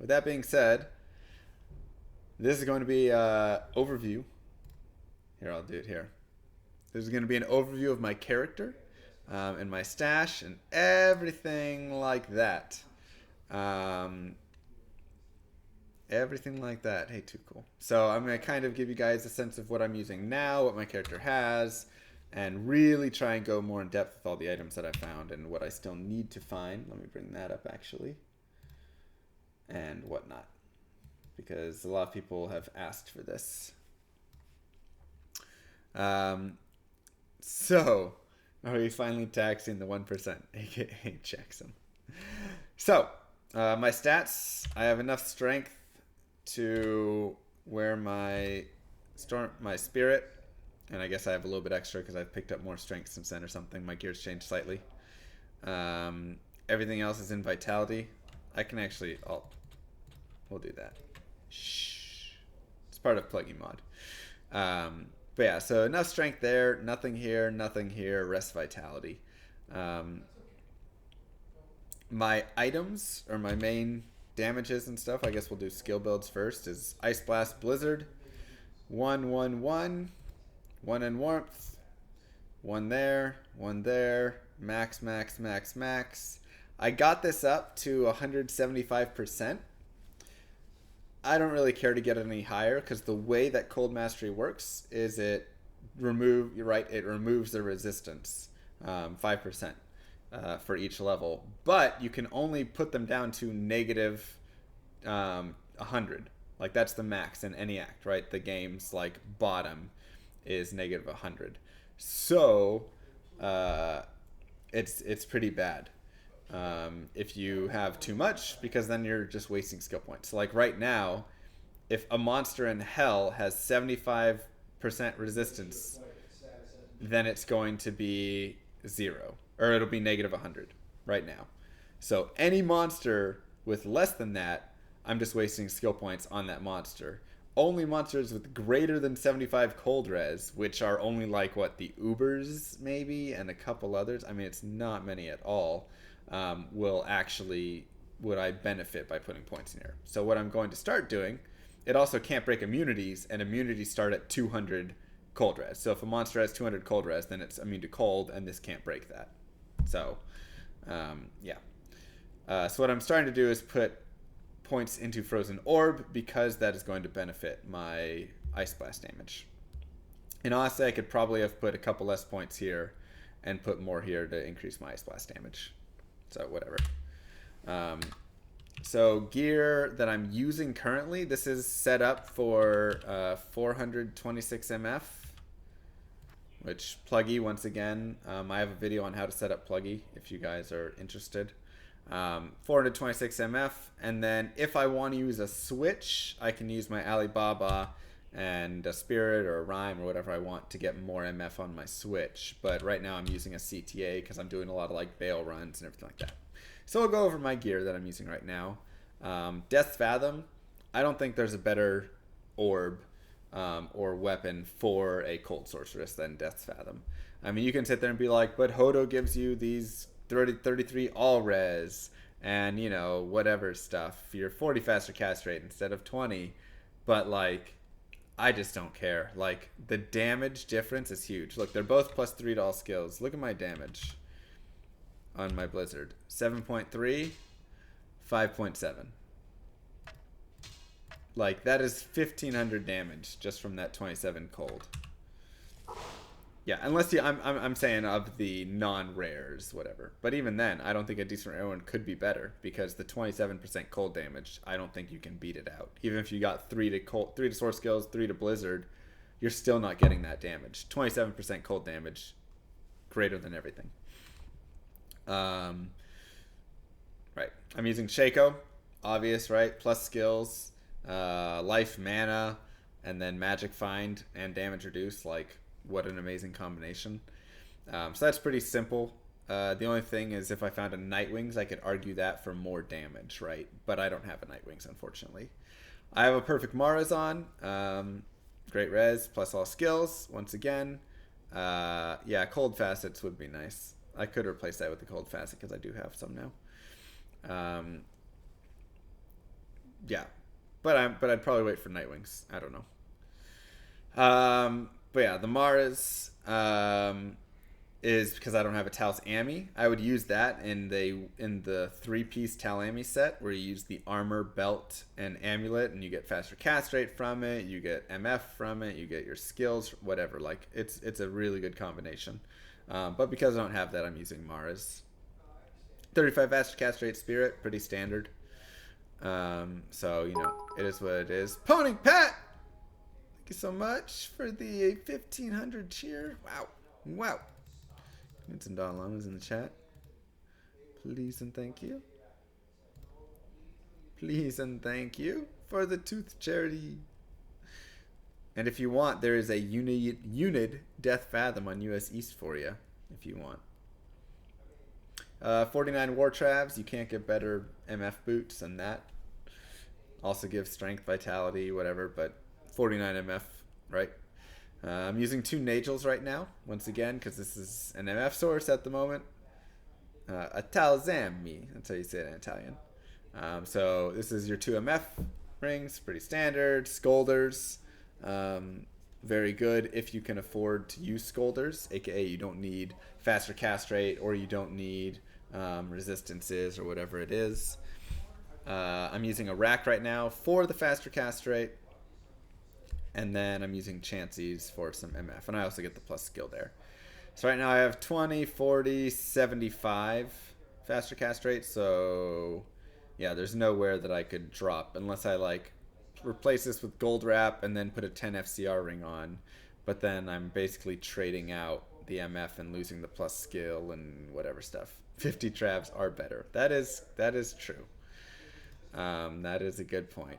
with that being said, this is going to be overview. Here, I'll do it here. This is going to be an overview of my character and my stash and everything like that. Um, Everything like that. Hey, too cool. So I'm going to kind of give you guys a sense of what I'm using now, what my character has, and really try and go more in depth with all the items that I found and what I still need to find. Let me bring that up, actually. And whatnot. Because a lot of people have asked for this. So, are we finally taxing the 1%, aka Jackson? So, my stats, I have enough strength to wear my spirit, and I guess I have a little bit extra because I've picked up more strength since then or something. My gear's changed slightly. Everything else is in vitality. I can actually, we'll do that. Shh. It's part of PLUGY mod. But yeah, so enough strength there, nothing here, rest vitality. My items, or my main damages and stuff, I guess we'll do skill builds first, is Ice Blast Blizzard, 1, 1, 1, 1 in warmth, 1 there, max, max, max, max. I got this up to 175%. I don't really care to get it any higher because the way that Cold Mastery works is it removes the resistance 5% for each level, but you can only put them down to negative 100. Like that's the max in any act, right? The game's like bottom is negative 100, so it's pretty bad. If you have too much, because then you're just wasting skill points. So like right now, if a monster in hell has 75% resistance, then it's going to be 0, or it'll be negative 100 right now. So any monster with less than that, I'm just wasting skill points on that monster. Only monsters with greater than 75 cold res, which are only like what, the Ubers maybe and a couple others, I mean it's not many at all, would I benefit by putting points in here. So what I'm going to start doing, it also can't break immunities, and immunities start at 200 cold res. So if a monster has 200 cold res, then it's immune to cold, and this can't break that. So, yeah. So what I'm starting to do is put points into Frozen Orb, because that is going to benefit my Ice Blast damage. And honestly, I could probably have put a couple less points here and put more here to increase my Ice Blast damage. So whatever. So gear that I'm using currently, this is set up for 426 MF, which PLUGY, once again, I have a video on how to set up PLUGY if you guys are interested. 426 MF, and then if I want to use a switch, I can use my Alibaba and a Spirit or a Rhyme or whatever I want to get more MF on my switch. But right now I'm using a CTA because I'm doing a lot of like bail runs and everything like that. So we'll go over my gear that I'm using right now. Death's Fathom, I don't think there's a better orb or weapon for a Cold Sorceress than Death's Fathom. I mean, you can sit there and be like, but Hodo gives you these 33 all res and, you know, whatever stuff. You're 40 faster cast rate instead of 20. But, like, I just don't care. Like, the damage difference is huge. Look, they're both plus 3 to all skills. Look at my damage on my Blizzard. 7.3, 5.7. Like, that is 1,500 damage just from that 27 cold. Yeah, unless I'm saying of the non-rares, whatever. But even then, I don't think a decent rare one could be better, because the 27% cold damage, I don't think you can beat it out. Even if you got 3 to Source skills, 3 to Blizzard, you're still not getting that damage. 27% cold damage, greater than everything. Right, I'm using Shaco, obvious, right? Plus skills, life, mana, and then magic find and damage reduce. Like, what an amazing combination. So that's pretty simple. The only thing is, if I found a Nightwings, I could argue that for more damage, right? But I don't have a Nightwings, unfortunately. I have a Perfect Marazon, great res, plus all skills, once again. Yeah, Cold Facets would be nice. I could replace that with the Cold Facet, because I do have some now. Yeah, but I'd probably wait for Nightwings. I don't know. But yeah, the Maras is because I don't have a Talos Ami. I would use that in the 3-piece Tal Ami set where you use the armor, belt, and amulet, and you get faster cast rate from it. You get MF from it. You get your skills, whatever. Like it's a really good combination. But because I don't have that, I'm using Maras. 35 faster cast rate spirit, pretty standard. So you know it is what it is. Pony Pat, thank you so much for the 1500 cheer. Wow, wow. Need some Don Llamas in the chat. Please and thank you. Please and thank you for the tooth charity. And if you want, there is a Unid Death Fathom on US East for you, if you want. 49 War Travs, you can't get better MF boots than that. Also gives strength, vitality, whatever, but 49 MF, right? I'm using 2 Nagels right now, once again, because this is an MF source at the moment. A Talzami, that's how you say it in Italian. So this is your 2 MF rings, pretty standard. Scolders, very good if you can afford to use Scolders, aka you don't need faster cast rate or you don't need resistances or whatever it is. I'm using a rack right now for the faster cast rate. And then I'm using Chanseys for some MF. And I also get the plus skill there. So right now I have 20, 40, 75 faster cast rate. So yeah, there's nowhere that I could drop unless I like replace this with gold wrap and then put a 10 FCR ring on. But then I'm basically trading out the MF and losing the plus skill and whatever stuff. 50 Travs are better. That is true. That is a good point.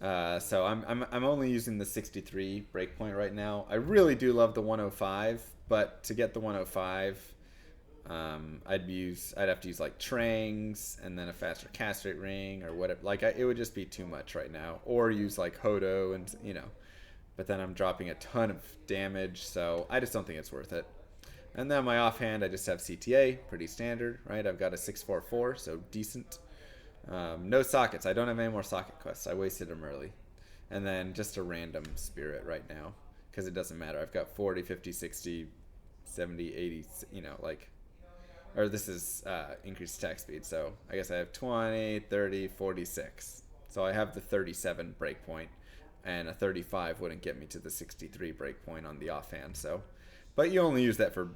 So I'm only using the 63 breakpoint right now. I really do love the 105, but to get the 105, I'd have to use like Trangs and then a faster cast rate ring or whatever. Like it would just be too much right now. Or use like Hodo and you know, but then I'm dropping a ton of damage, so I just don't think it's worth it. And then my offhand, I just have CTA, pretty standard, right? I've got a 644, so decent. No sockets. I don't have any more socket quests. I wasted them early. And then just a random spirit right now because it doesn't matter. I've got 40, 50, 60, 70, 80, you know, like, or this is increased attack speed. So I guess I have 20, 30, 46. So I have the 37 breakpoint and a 35 wouldn't get me to the 63 breakpoint on the offhand. So, but you only use that for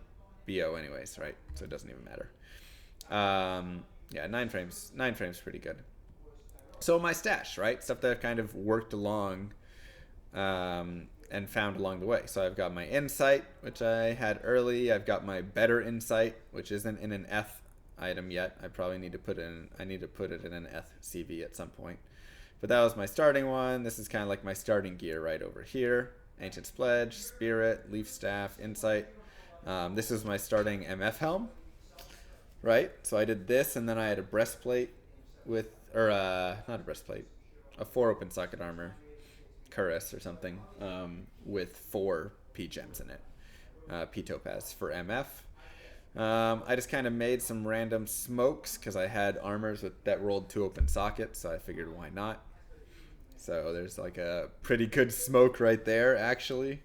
BO anyways, right? So it doesn't even matter. Yeah, 9 frames. 9 frames pretty good. So my stash, right? Stuff that I've kind of worked along and found along the way. So I've got my insight, which I had early. I've got my better insight, which isn't in an F item yet. I probably need to put in. I need to put it in an F CV at some point. But that was my starting one. This is kind of like my starting gear right over here. Ancient's Pledge, Spirit, Leaf Staff, Insight. This is my starting MF helm. Right, so I did this, and then I had a breastplate with, or not a breastplate, a 4 open socket armor, Cuirass or something, with 4 P gems in it, P topaz for MF. I just kind of made some random smokes because I had armors that rolled 2 open sockets, so I figured why not. So there's like a pretty good smoke right there, actually.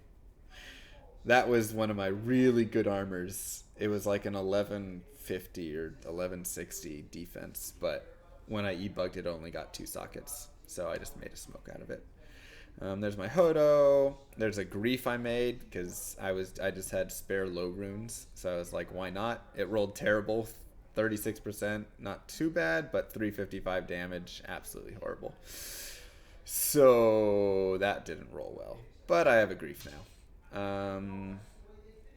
That was one of my really good armors. It was like an 1150 or 1160 defense, but when I e-bugged it only got 2 sockets, so I just made a smoke out of it. There's my Hodo. There's a Grief I made because I just had spare low runes, so I was like, why not? It rolled terrible, 36%, not too bad, but 355 damage, absolutely horrible. So that didn't roll well, but I have a Grief now.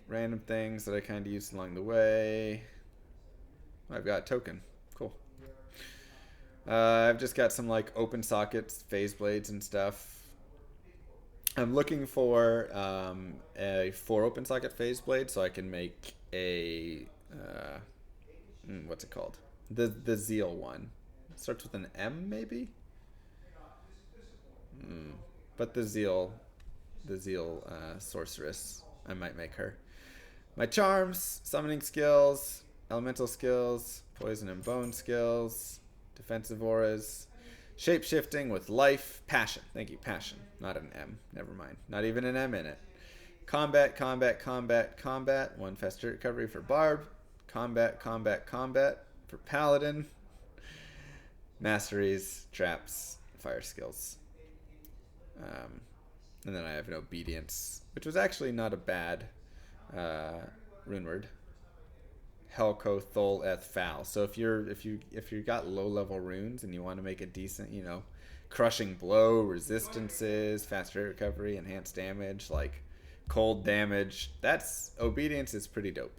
Random things that I kind of used along the way. I've got token. Cool. I've just got some like open sockets, phase blades and stuff. I'm looking for a 4 open socket phase blade so I can make a what's it called? The Zeal one. It starts with an M maybe? But the Zeal Sorceress. I might make her. My charms, summoning skills, elemental skills, poison and bone skills, defensive auras. Shape-shifting with life. Passion. Thank you, passion. Not an M. Never mind. Not even an M in it. Combat, combat, combat, combat. 1 faster recovery for Barb. Combat, combat, combat for Paladin. Masteries, traps, fire skills. And then I have an obedience, which was actually not a bad rune word. Helco, Thol, Eth, Foul. So if you got low level runes and you want to make a decent, you know, crushing blow, resistances, faster recovery, enhanced damage, like cold damage, that's obedience is pretty dope.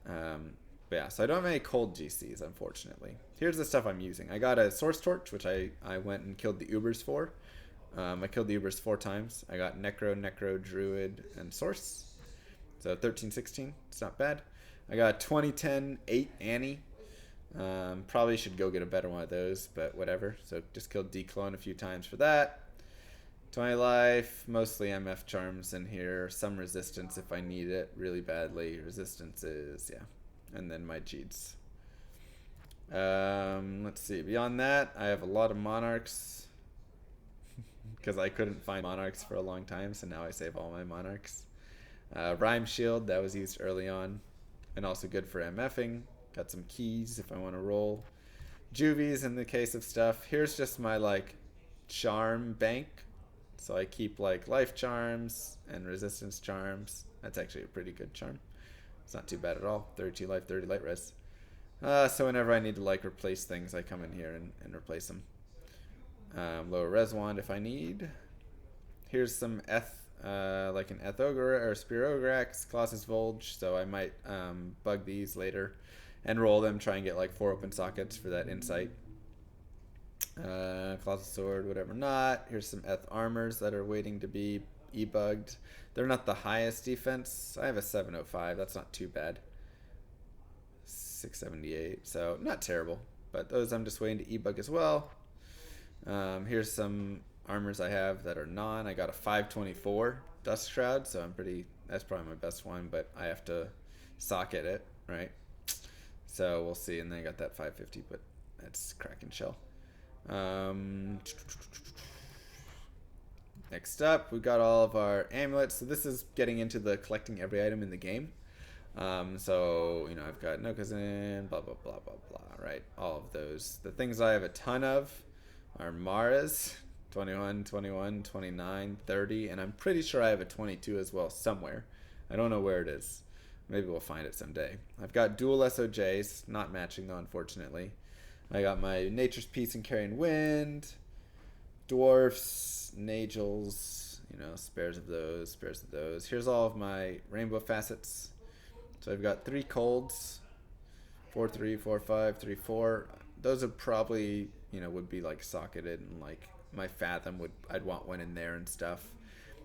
But yeah, so I don't have any cold GCs, unfortunately. Here's the stuff I'm using. I got a Source Torch, which I went and killed the Ubers for. I killed the Ubers 4 times. I got Necro, Druid, and Source. So 13, 16. It's not bad. I got 2010 8 Annie. Probably should go get a better one of those, but whatever. So just killed dclone a few times for that. 20 life, mostly MF charms in here. Some resistance if I need it really badly. Resistances, yeah. And then my Jeeds. Let's see. Beyond that, I have a lot of Monarchs. Because I couldn't find Monarchs for a long time, so now I save all my Monarchs. Rhyme Shield, that was used early on. And also good for MFing. Got some keys if I want to roll. Juvies in the case of stuff. Here's just my, like, charm bank. So I keep, like, life charms and resistance charms. That's actually a pretty good charm. It's not too bad at all. 32 life, 30 light res. So whenever I need to, like, replace things, I come in here and replace them. Lower res wand if I need. Here's some like an Eth Ogre or Spirograx, Colossus Volge, so I might bug these later and roll them, try and get like 4 open sockets for that insight. Colossus Sword, whatever not. Here's some Eth Armors that are waiting to be e-bugged. They're not the highest defense. I have a 705, that's not too bad. 678, so not terrible, but those I'm just waiting to e-bug as well. Here's some armors I have that are non. I got a 524 Dust Shroud, so that's probably my best one, but I have to socket it, right? So we'll see. And then I got that 550, but that's Kraken Shell. Next up, we've got all of our amulets. So this is getting into the collecting every item in the game. So, you know, I've got Nokazin, blah, blah, blah, blah, blah, right? All of those. The things I have a ton of are Mara's, 21, 21, 29, 30, and I'm pretty sure I have a 22 as well somewhere. I don't know where it is. Maybe we'll find it someday. I've got dual SOJs, not matching though, unfortunately. I got my Nature's Peace and Carrying Wind, Dwarfs, Nagels, you know, spares of those, spares of those. Here's all of my rainbow facets. So I've got 3 colds, 4, 3, 4, 5, 3, 4. Those would probably, you know, would be like socketed, and like my Fathom I'd want one in there and stuff.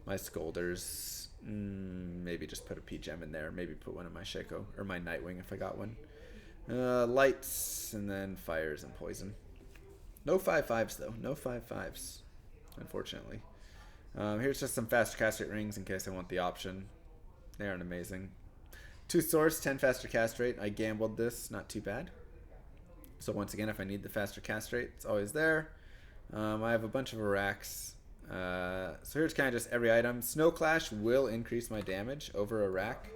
My Scolders, maybe just put a P-Gem in there. Maybe put one in my Shaco or my Nightwing if I got one. Lights, and then fires and poison. No 5/5s though. No 5/5s, unfortunately. Here's just some faster cast rate rings in case I want the option. They aren't amazing. 2 Source, 10 faster cast rate. I gambled this, not too bad. So once again, if I need the faster cast rate, it's always there. I have a bunch of Iraqs. So here's kind of just every item. Snow Clash will increase my damage over Iraq.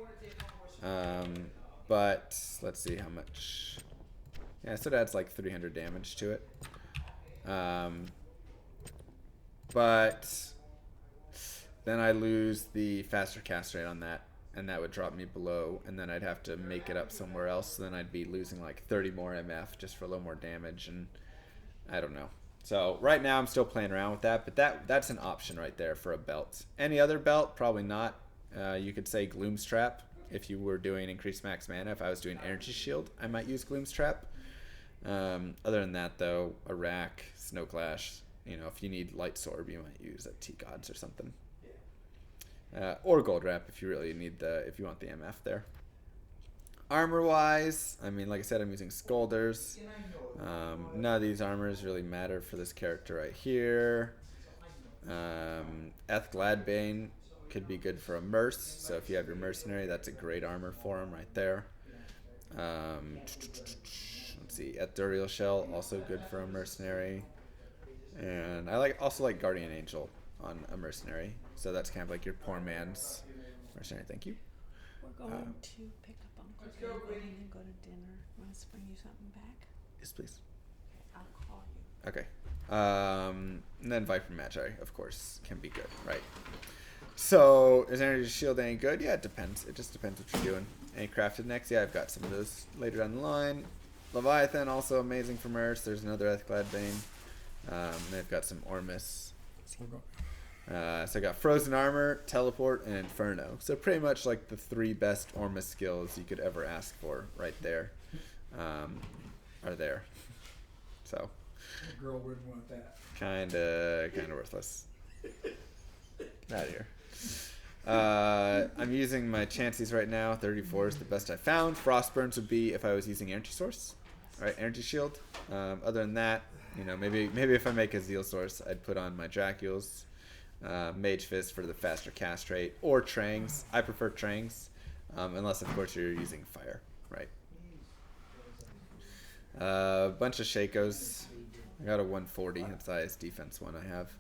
But let's see how much. Yeah, so it adds like 300 damage to it. But then I lose the faster cast rate on that, and that would drop me below, and then I'd have to make it up somewhere else. So then I'd be losing like 30 more MF just for a little more damage, and I don't know. So right now I'm still playing around with that, but that's an option right there for a belt. Any other belt, probably not. You could say Gloom's Trap if you were doing increased max mana. If I was doing Energy Shield, I might use Gloom's Trap. Other than that, though, Iraq, Snow Clash. You know, if you need Light Sorb, you might use a T-Gods or something. Or Gold Wrap if you really need if you want the MF there. Armor-wise, I mean, like I said, I'm using Scolders. None of these armors really matter for this character right here. Eth Gladbane could be good for a Merc, so if you have your Mercenary, that's a great armor for him right there. Let's see, Eth Duriel Shell, also good for a Mercenary. And I also like Guardian Angel on a Mercenary. So that's kind of like your poor man's Mercenary. Thank you. We're going to pick up Uncle Greg and then go to dinner. Want us to bring you something back? Yes, please. Okay, I'll call you. Okay. And then Viper Magi, of course, can be good, right? So, is Energy Shield any good? Yeah, it depends. It just depends what you're doing. Any crafted next? Yeah, I've got some of those later down the line. Leviathan, also amazing for Merce. There's another Ethclad Bane. They've got some Ormus. So I got Frozen Armor, Teleport, and Inferno. So pretty much like the 3 best Ormus skills you could ever ask for right there are there. So The girl wouldn't want that. Kinda worthless. Get out of here. I'm using my chances right now. 34 is the best I found. Frostburns would be if I was using Energy Source. Alright, Energy Shield. Other than that, you know, maybe if I make a Zeal Source, I'd put on my Dracules. Mage Fist for the faster cast rate. Or Trangs. I prefer Trangs. Unless, of course, you're using Fire. Right. Bunch of Shakos. I got a 140. That's the highest defense one I have.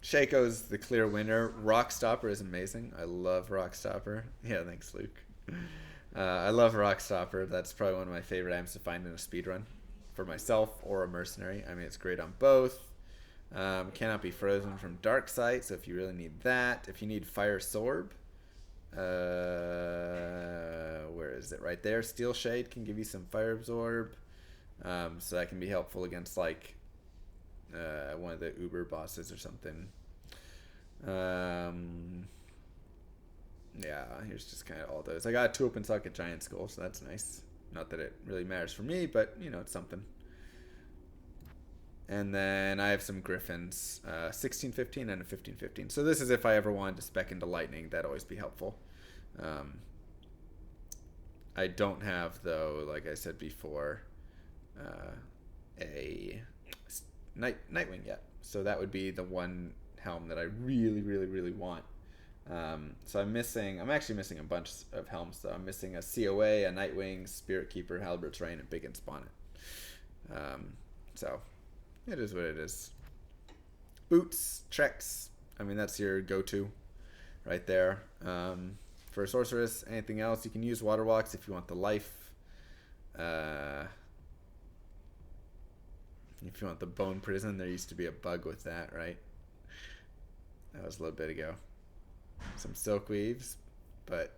Shaco's the clear winner. Rockstopper is amazing. I love Rockstopper. Yeah, thanks, Luke. I love Rockstopper. That's probably one of my favorite items to find in a speedrun for myself or a Mercenary. I mean, it's great on both. Cannot be frozen from Dark Sight, so if you really need that. If you need Fire Sorb, where is it? Right there. Steel Shade can give you some Fire Absorb. So that can be helpful against, like, one of the Uber bosses or something. Yeah, here's just kind of all those. I got 2 open socket giant skull, so that's nice. Not that it really matters for me, but you know, it's something. And then I have some griffins, 1615 and a 1515. So this is if I ever wanted to spec into lightning, that'd always be helpful. I don't have, though, like I said before, a Nightwing yet. So that would be the one helm that I really want. So I'm actually missing a bunch of helms. So I'm missing a COA, a Nightwing, Spirit Keeper, Halbert's Reign, and Big and Spawn it. So it is what it is. Boots, Treks. I mean, that's your go-to right there. For a Sorceress, anything else? You can use Water Walks if you want the life. If you want the Bone Prison, there used to be a bug with that, right? That was a little bit ago. Some Silk Weaves, but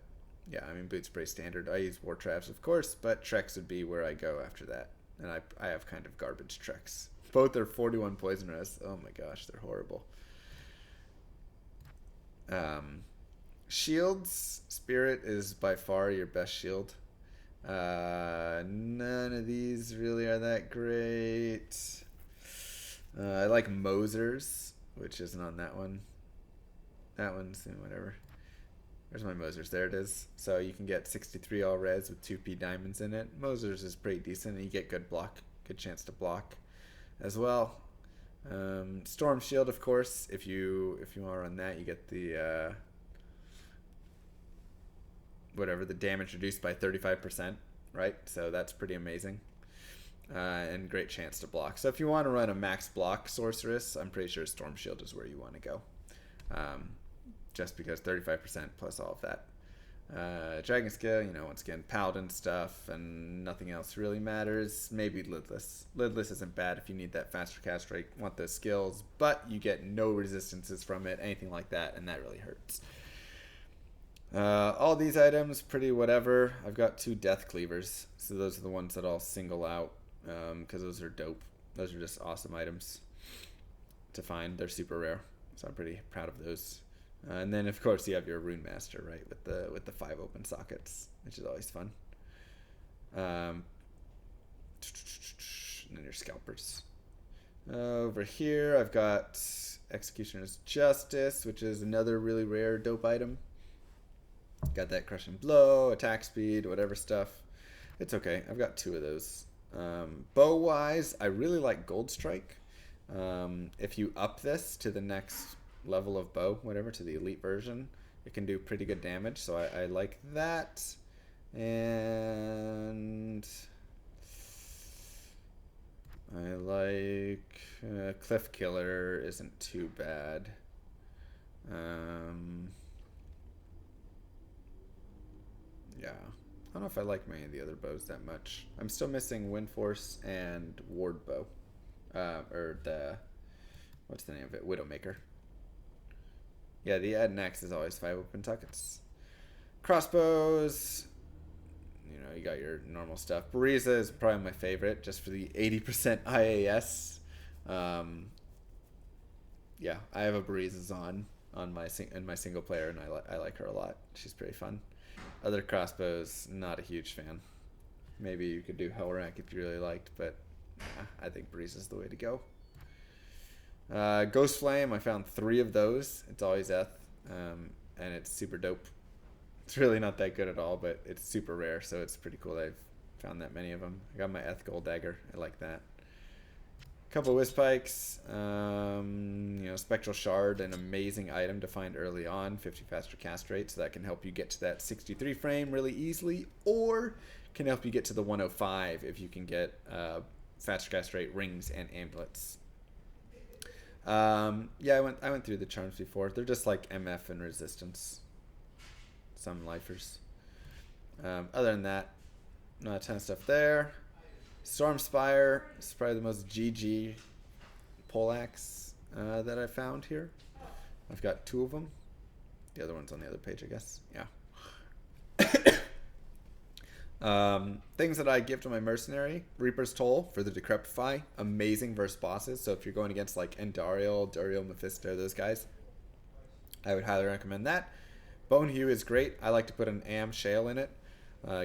yeah, I mean, Boots pretty standard. I use War Traps, of course, but Treks would be where I go after that. And I have kind of garbage Treks. Both are 41 poison rest. Oh my gosh, they're horrible. Shields, Spirit is by far your best shield. None of these really are that great. I like Moser's, which isn't on that one. That one's whatever. Where's my Moser's? There it is. So you can get 63 all res with 2p diamonds in it. Moser's is pretty decent, and you get good chance to block as well. Storm Shield, of course. If you want to run that, you get the the damage reduced by 35%, right? So that's pretty amazing. And great chance to block. So if you want to run a max block Sorceress, I'm pretty sure Storm Shield is where you want to go. Just because 35% plus all of that. Dragon Scale, you know, once again, Paladin stuff, and nothing else really matters. Maybe Lidless. Lidless isn't bad if you need that faster cast rate, want those skills, but you get no resistances from it, anything like that, and that really hurts. All these items, pretty whatever. I've got 2 Death Cleavers, so those are the ones that I'll single out, because those are dope. Those are just awesome items to find. They're super rare, so I'm pretty proud of those. And then, of course, you have your Rune Master, right, with the 5 open sockets, which is always fun. And then your Scalpers. Over here, I've got Executioner's Justice, which is another really rare dope item. Got that Crushing Blow, attack speed, whatever stuff. It's okay. I've got 2 of those. Bow-wise, I really like Gold Strike. If you up this to the next level of bow, whatever, to the elite version, it can do pretty good damage, so I like that. And I like Cliff Killer isn't too bad. Yeah, I don't know if I like many of the other bows that much. I'm still missing Wind Force and Ward Bow, or the what's the name of it? Widowmaker. Yeah, the Ed Next is always 5 open tuckets. Crossbows, you know, you got your normal stuff. Bariza is probably my favorite, just for the 80% IAS. Yeah, I have a Bariza's on my in my single player, and I like her a lot. She's pretty fun. Other crossbows, not a huge fan. Maybe you could do Hellrack if you really liked, but yeah, I think Bariza's the way to go. Ghost Flame, I found 3 of those. It's always Eth, and it's super dope. It's really not that good at all, but it's super rare, so it's pretty cool that I've found that many of them. I got my Eth Gold Dagger. I like that. A couple of Wisspikes. You know, Spectral Shard, an amazing item to find early on. 50 faster cast rate, so that can help you get to that 63 frame really easily, or can help you get to the 105 if you can get faster cast rate rings and amulets. Yeah, I went through the charms before. They're just like MF and resistance. Some lifers. Other than that, not a ton of stuff there. Stormspire is probably the most GG poleaxe that I found here. I've got 2 of them. The other one's on the other page, I guess. Yeah. Things that I give to my Mercenary. Reaper's Toll for the Decrepify. Amazing versus bosses. So if you're going against like Endariel, Duriel, Mephisto, those guys, I would highly recommend that. Bone Hue is great. I like to put an Am Shale in it.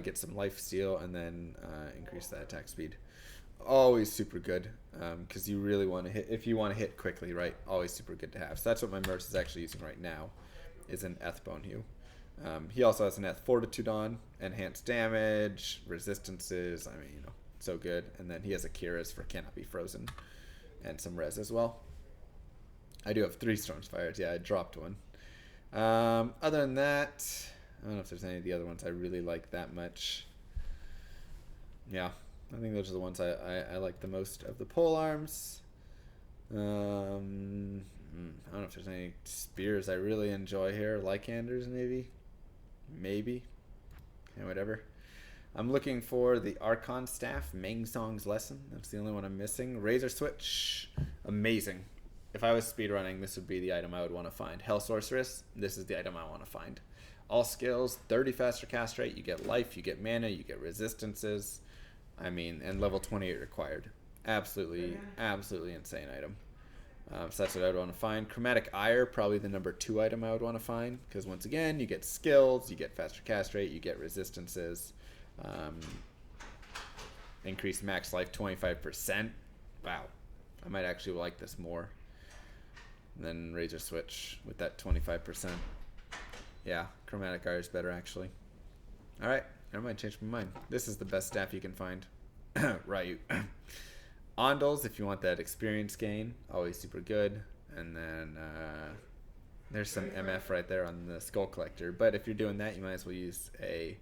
Get some life steal, and then increase that attack speed. Always super good, because you really want to hit, if you want to hit quickly, right? Always super good to have. So that's what my Merc is actually using right now, is an Eth Bone Hue. He also has an Eth Fortitude on, enhanced damage, resistances, I mean, you know, so good. And then he has a Kira's for Cannot Be Frozen, and some res as well. I do have 3 Stormspires. Yeah, I dropped one. Other than that, I don't know if there's any of the other ones I really like that much. Yeah, I think those are the ones I like the most of the pole arms. I don't know if there's any spears I really enjoy here. Lycanders, maybe? Maybe. Okay, whatever. I'm looking for the Archon Staff, Meng Song's Lesson. That's the only one I'm missing. Razor Switch, amazing. If I was speedrunning, this would be the item I would want to find. Hell Sorceress, this is the item I want to find. All skills, 30 faster cast rate, you get life, you get mana, you get resistances. I mean, and level 28 required. Absolutely, absolutely insane item. So that's what I would want to find. Chromatic Ire, probably the number 2 item I would want to find. Because once again, you get skills, you get faster cast rate, you get resistances. Increased max life 25%. Wow. I might actually like this more than Razor Switch with that 25%. Yeah, Chromatic Ire is better actually. Alright, I might change my mind. This is the best staff you can find. Right. Ondals, if you want that experience gain, always super good. And then there's some MF right there on the Skull Collector. But if you're doing that, you might as well use a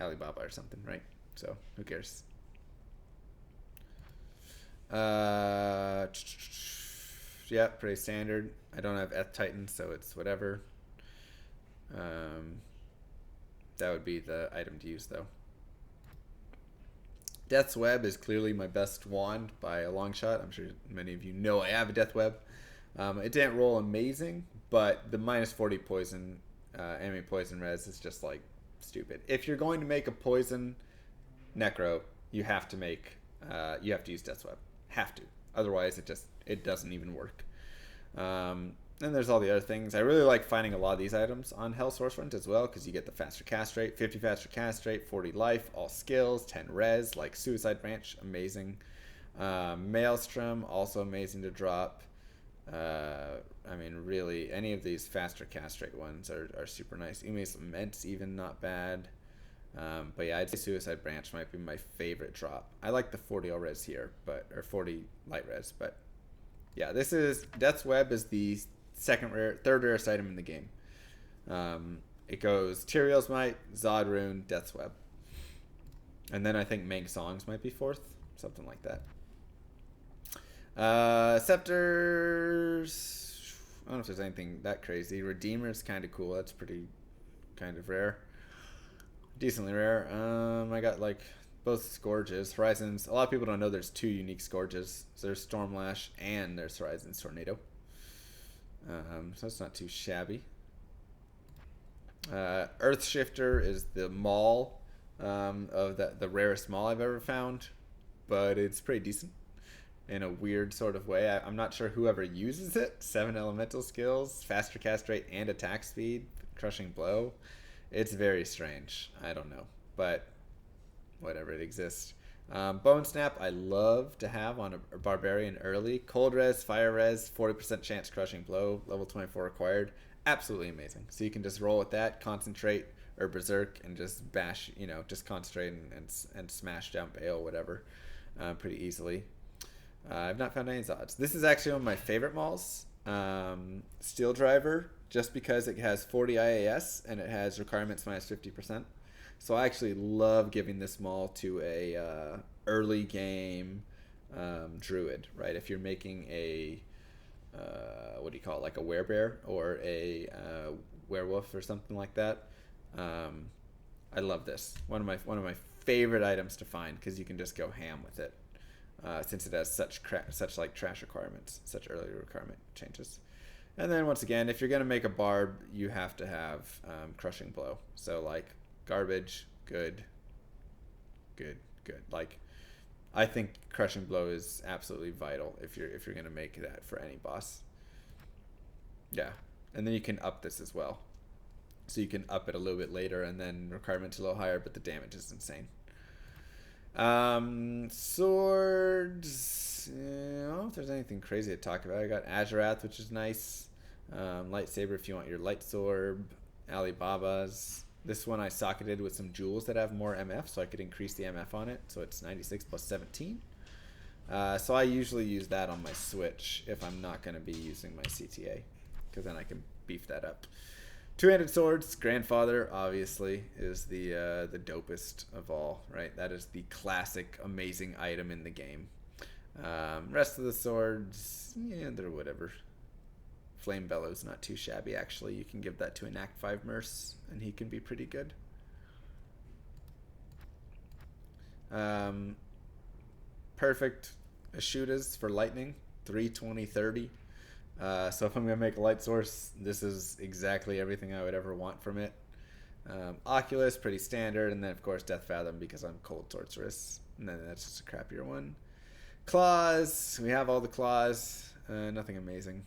Alibaba or something, right? So, who cares? Yeah, pretty standard. I don't have Eth Titan, so it's whatever. That would be the item to use, though. Death's Web is clearly my best wand by a long shot. I'm sure many of you know I have a Death Web. It didn't roll amazing, but the minus 40 poison, enemy poison res is just like stupid. If you're going to make a poison necro, you have to make, you have to use Death's Web. Have to. Otherwise, it doesn't even work. Then there's all the other things. I really like finding a lot of these items on Hell Sorceress as well, because you get the faster cast rate, 50 faster cast rate, 40 life, all skills, 10 res, like Suicide Branch, amazing. Maelstrom, also amazing to drop. I mean, really, any of these faster cast rate ones are super nice. Ume's Lament, even not bad. But yeah, I'd say Suicide Branch might be my favorite drop. I like the 40 res here, or 40 light res, but yeah, this is Death's Web is the third rarest item in the game. It goes Tyrael's Might, Zod Rune, Death's Web, and then I think Meng Songs might be 4th. something like that. Scepters, I don't know if there's anything that crazy. Redeemer's kind of cool. That's pretty kind of rare. Decently rare. I got like both Scourges. Horizons, a lot of people don't know there's 2 unique Scourges. So there's Stormlash and there's Horizons Tornado. So it's not too shabby. Earthshifter is the maul of the rarest maul I've ever found, but it's pretty decent in a weird sort of way. I'm not sure whoever uses it. 7 elemental skills, faster cast rate and attack speed, crushing blow. It's very strange. I don't know, but whatever, it exists. Bone Snap I love to have on a Barbarian early. Cold Res, Fire Res, 40% chance crushing blow, level 24 required. Absolutely amazing. So you can just roll with that, concentrate, or Berserk, and just bash, you know, just concentrate and smash down Bale, whatever, pretty easily. I've not found any Zods. This is actually one of my favorite mauls. Steel Driver, just because it has 40 IAS and it has requirements minus 50%. So I actually love giving this maul to a early game druid, right? If you're making a what do you call it, like a werebear or a werewolf or something like that. I love this. One of my favorite items to find because you can just go ham with it. Since it has such like trash requirements, such early requirement changes. And then once again, if you're gonna make a barb, you have to have crushing blow. So like garbage, good. Like I think crushing blow is absolutely vital if you're gonna make that for any boss. Yeah, and then you can up this as well. So you can up it a little bit later, and then requirements a little higher, but the damage is insane. Swords, I don't know if there's anything crazy to talk about. I got Azurath, which is nice. Lightsaber if you want your light sword. Alibaba's. This one I socketed with some jewels that have more MF, so I could increase the MF on it. So it's 96 plus 17. So I usually use that on my Switch if I'm not going to be using my CTA, because then I can beef that up. Two-handed swords, Grandfather, obviously, is the dopest of all, right? That is the classic, amazing item in the game. Rest of the swords, yeah, they're whatever. Flame Bellow's not too shabby, actually. You can give that to an Act 5 Merc, and he can be pretty good. Perfect Ashutas for lightning, 320, 30. So if I'm going to make a light source, this is exactly everything I would ever want from it. Oculus, pretty standard, and then of course Death Fathom because I'm Cold Sorceress, and then that's just a crappier one. Claws, we have all the claws, nothing amazing.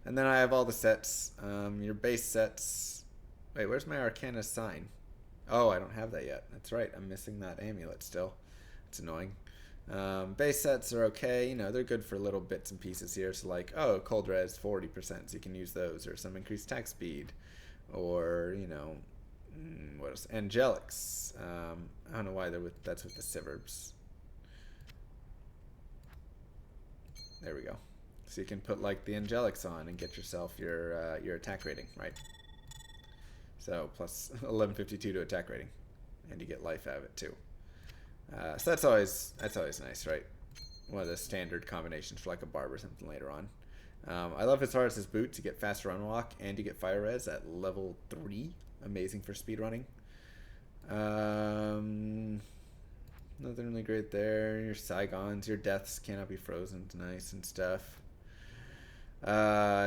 And then I have all the sets, your base sets. Wait, where's my Arcana sign? Oh, I don't have that yet. That's right, I'm missing that amulet still. It's annoying. Base sets are okay, you know, they're good for little bits and pieces here. So like, oh, cold res 40%, so you can use those, or some increased attack speed, or you know, what else? Angelics. I don't know why that's with the Siverbs. There we go. So you can put like the Angelics on and get yourself your attack rating, right? So plus 1152 to attack rating, and you get life out of it too. So that's always nice, right? One of the standard combinations for like a barb or something later on. I love his Horus's boots. You get faster run walk and you get fire res at level 3. Amazing for speedrunning. Nothing really great there. Your Saigons, your deaths cannot be frozen. It's nice and stuff.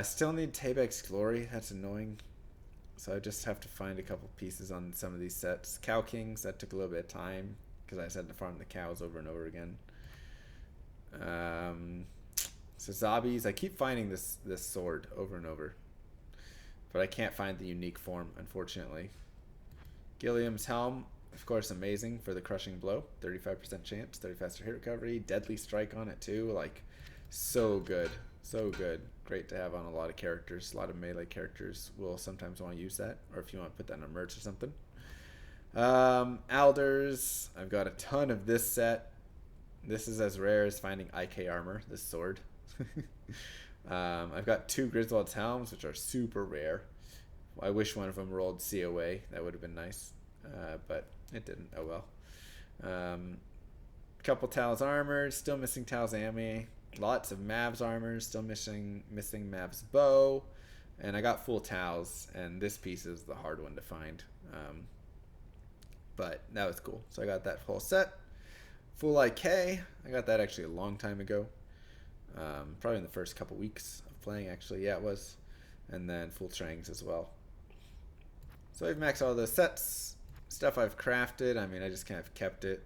Still need Tabek's Glory. That's annoying. So I just have to find a couple pieces on some of these sets. Cow Kings, that took a little bit of time because I just had to farm the cows over and over again. So Zombies, I keep finding this sword over and over, but I can't find the unique form, unfortunately. Gilliam's Helm, of course, amazing for the crushing blow, 35% chance, 30 faster hit recovery, deadly strike on it too, like so good, so good. Great to have on a lot of characters. A lot of melee characters will sometimes want to use that, or if you want to put that in a merch or something. Alders, I've got a ton of this set. This is as rare as finding IK armor, this sword. I've got 2 Griswold's Helms, which are super rare. I wish one of them rolled COA. That would have been nice, but it didn't. Oh well. Couple Tal's armor, still missing Tal's Ami. Lots of Mav's armor, still missing Mav's bow. And I got full Tal's, and this piece is the hard one to find. But that was cool. So I got that full set. Full IK, I got that actually a long time ago. Probably in the first couple weeks of playing, actually. Yeah, it was. And then full Trangs as well. So I've maxed all those sets. Stuff I've crafted, I mean, I just kind of kept it.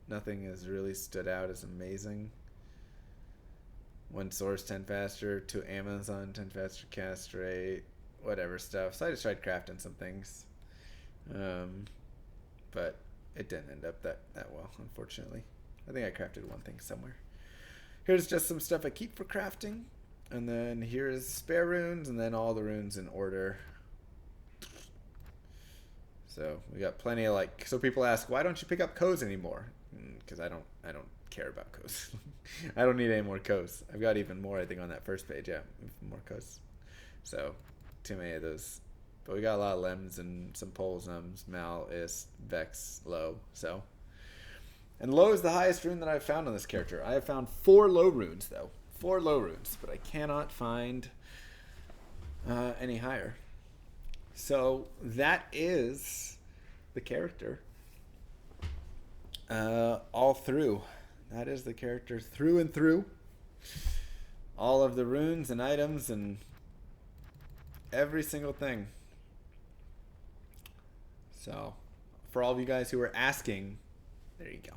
Nothing has really stood out as amazing. 1 source 10 faster, 2 Amazon 10 faster cast rate, whatever stuff. So I just tried crafting some things. But it didn't end up that well, unfortunately. I think I crafted one thing somewhere. Here's just some stuff I keep for crafting. And then here's spare runes, and then all the runes in order. So we got plenty of like. So people ask, why don't you pick up codes anymore? Because I don't care about codes. I don't need any more codes. I've got even more, I think, on that first page. Yeah, more codes. So too many of those. But we got a lot of lems and some poles, Mal, Ist, Vex, Low. So, and Low is the highest rune that I've found on this character. I have found 4 low runes though, 4 low runes, but I cannot find any higher. So that is the character all through. That is the character through and through. All of the runes and items and every single thing. So for all of you guys who were asking, there you go.